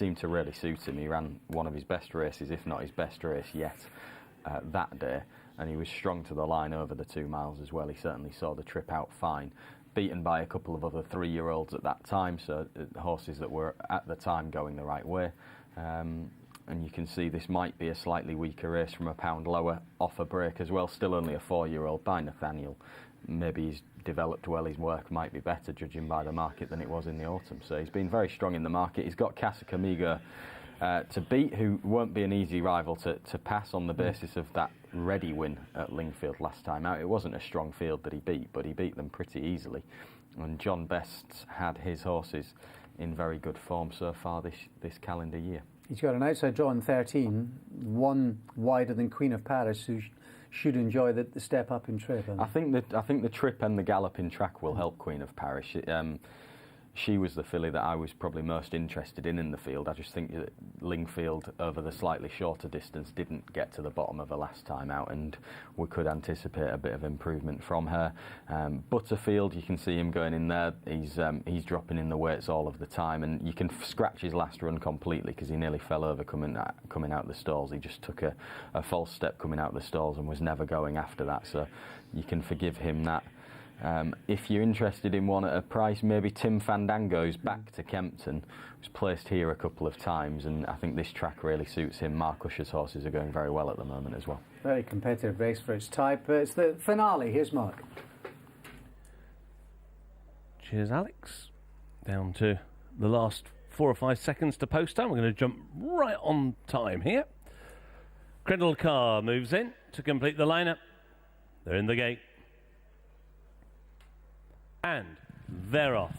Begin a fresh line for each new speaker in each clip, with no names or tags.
seemed to really suit him. He ran one of his best races, if not his best race yet, that day, and he was strong to the line over the 2 miles as well. He certainly saw the trip out fine, beaten by a couple of other 3-year-olds at that time, so horses that were at the time going the right way. And you can see this might be a slightly weaker race from a pound lower off a break as well. Still only a 4-year-old by Nathaniel. Maybe he's developed well, his work might be better judging by the market than it was in the autumn. So he's been very strong in the market. He's got Casa Camigo to beat, who won't be an easy rival to pass on the basis of that ready win at Lingfield last time out. It wasn't a strong field that he beat, but he beat them pretty easily. And John Best's had his horses in very good form so far this calendar year.
He's got an outside draw in 13, one wider than Queen of Paris, who should enjoy the step up in trip.
I think the trip and the galloping track will help Queen of Paris. She was the filly that I was probably most interested in the field. I just think that Lingfield, over the slightly shorter distance, didn't get to the bottom of her last time out, and we could anticipate a bit of improvement from her. Butterfield, you can see him going in there. He's dropping in the weights all of the time, and you can scratch his last run completely because he nearly fell over coming out the stalls. He just took a false step coming out the stalls and was never going after that, so you can forgive him that. If you're interested in one at a price, maybe Tim Fandango's back to Kempton. Was placed here a couple of times, and I think this track really suits him. Mark Usher's horses are going very well at the moment as well.
Very competitive race for its type. It's the finale. Here's Mark.
Cheers, Alex. Down to the last 4 or 5 seconds to post time. We're going to jump right on time here. Crindle Car moves in to complete the lineup. They're in the gate. And they're off.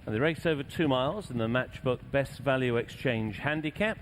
And they race over 2 miles in the Matchbook Best Value Exchange Handicap.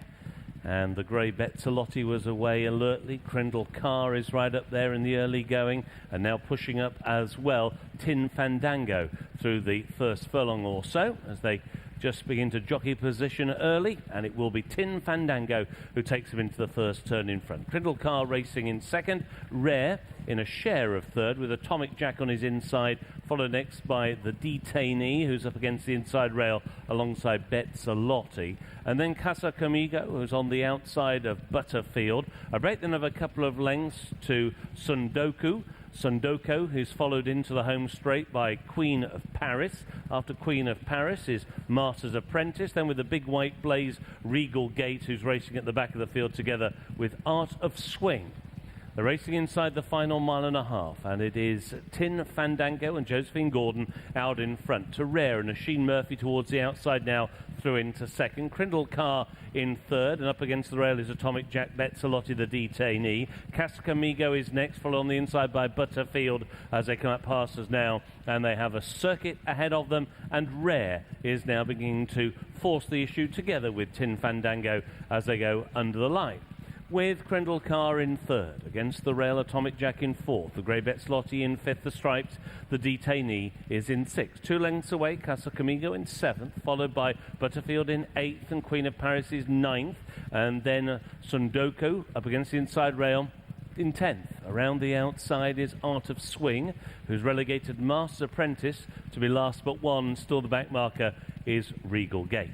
And the grey Betzalotti was away alertly. Crindle Car is right up there in the early going, and now pushing up as well Tin Fandango through the first furlong or so as they just begin to jockey position early, and it will be Tin Fandango who takes him into the first turn in front. Crindle Car racing in second, Rare in a share of third with Atomic Jack on his inside, followed next by the Detainee, who's up against the inside rail alongside Betzalotti, and then Casa Camigo, who's on the outside of Butterfield. A break then of a couple of lengths to Sundoko, who's followed into the home straight by Queen of Paris. After Queen of Paris is Martyr's Apprentice, then with the big white blaze, Regal Gate, who's racing at the back of the field together with Art of Swing. They're racing inside the final 1.5 miles, and it is Tin Fandango and Josephine Gordon out in front to Rare, and Asheen Murphy towards the outside now through into second. Crindle Car in third, and up against the rail is Atomic Jack, Betzalotti the Detainee. Casa Camigo is next, followed on the inside by Butterfield as they come up past us now, and they have a circuit ahead of them, and Rare is now beginning to force the issue together with Tin Fandango as they go under the line. With Crindle Car in third, against the rail Atomic Jack in fourth, the grey Betzalotti in fifth, the Stripes, the Detainee is in sixth. 2 lengths away, Casa Camigo in seventh, followed by Butterfield in eighth, and Queen of Paris is ninth, and then Sundoko up against the inside rail in 10th. Around the outside is Art of Swing, who's relegated Master's Apprentice to be last but one. Still the back marker is Regal Gate.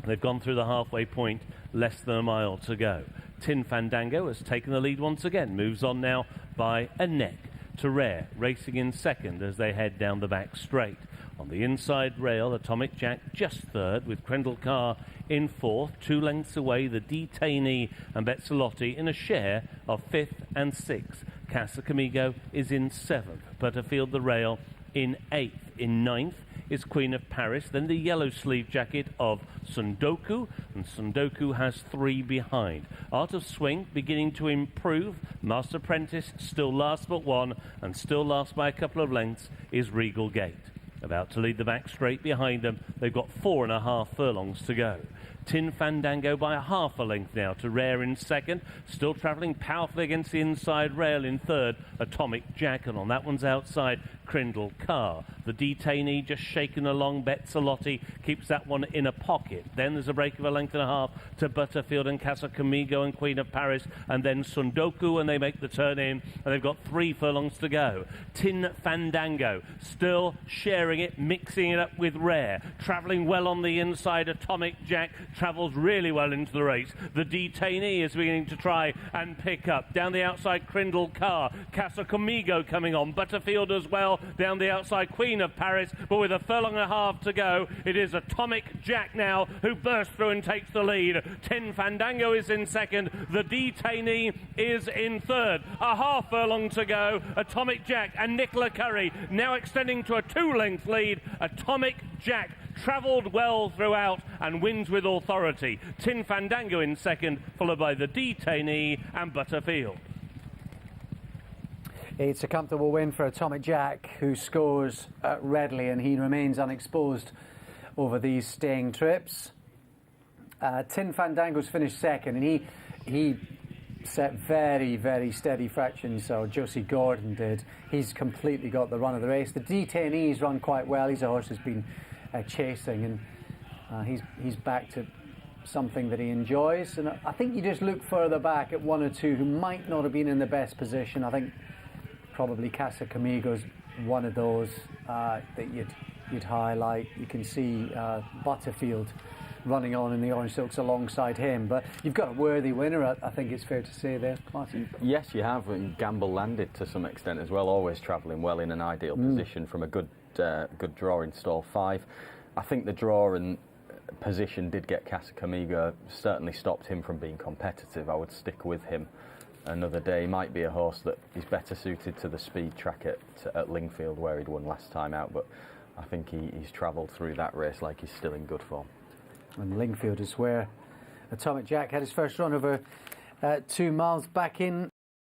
They've gone through the halfway point, less than a mile to go. Tin Fandango has taken the lead once again, moves on now by a neck to Rare, racing in second as they head down the back straight. On the inside rail, Atomic Jack just third, with Crindle Car in fourth. 2 lengths away, the Detainee and Betzalotti in a share of fifth and sixth. Casa Camigo is in seventh. Butterfield the rail in eighth. In ninth is Queen of Paris, then the yellow sleeve jacket of Sundoku, and Sundoku has 3 behind. Art of Swing beginning to improve. Master Apprentice still last but one, and still last by a couple of lengths is Regal Gate. About to lead the back straight behind them. They've got 4.5 furlongs to go. Tin Fandango by a half a length now to Rare in second, still travelling powerfully against the inside rail in third, Atomic Jack, and on that one's outside, Crindle Car. The Detainee just shaken along, Betzalotti keeps that one in a pocket. Then there's a break of a length and a half to Butterfield and Casa Camigo and Queen of Paris, and then Sundoku, and they make the turn in, and they've got 3 furlongs to go. Tin Fandango still sharing it, mixing it up with Rare, travelling well on the inside, Atomic Jack travels really well into the race. The Detainee is beginning to try and pick up. Down the outside, Crindle Car. Casa Comigo coming on. Butterfield as well. Down the outside, Queen of Paris. But with a furlong and a half to go, it is Atomic Jack now who bursts through and takes the lead. Tin Fandango is in second. The Detainee is in third. A half furlong to go. Atomic Jack and Nicola Curry now extending to a 2-length lead. Atomic Jack travelled well throughout and wins with authority. Tin Fandango in second, followed by the Detainee and Butterfield.
It's a comfortable win for Atomic Jack, who scores readily, and he remains unexposed over these staying trips. Tin Fandango's finished second, and he set very, very steady fractions, so Josie Gordon did. He's completely got the run of the race. The Detainee's run quite well. He's a horse who's been chasing, and he's back to something that he enjoys. And I think you just look further back at one or two who might not have been in the best position. I think probably Casa Comigo's one of those that you'd highlight. You can see Butterfield running on in the Orange Silks alongside him, but you've got a worthy winner, I think it's fair to say there, Martin.
Yes, you have, and Gamble landed to some extent as well, always travelling well in an ideal position from a good draw in stall 5. I think the draw and position did get Casa Comigo, certainly stopped him from being competitive. I would stick with him another day. He might be a horse that is better suited to the speed track at Lingfield, where he'd won last time out, but I think he's travelled through that race like he's still in good form.
And Lingfield is where Atomic Jack had his first run over 2 miles back in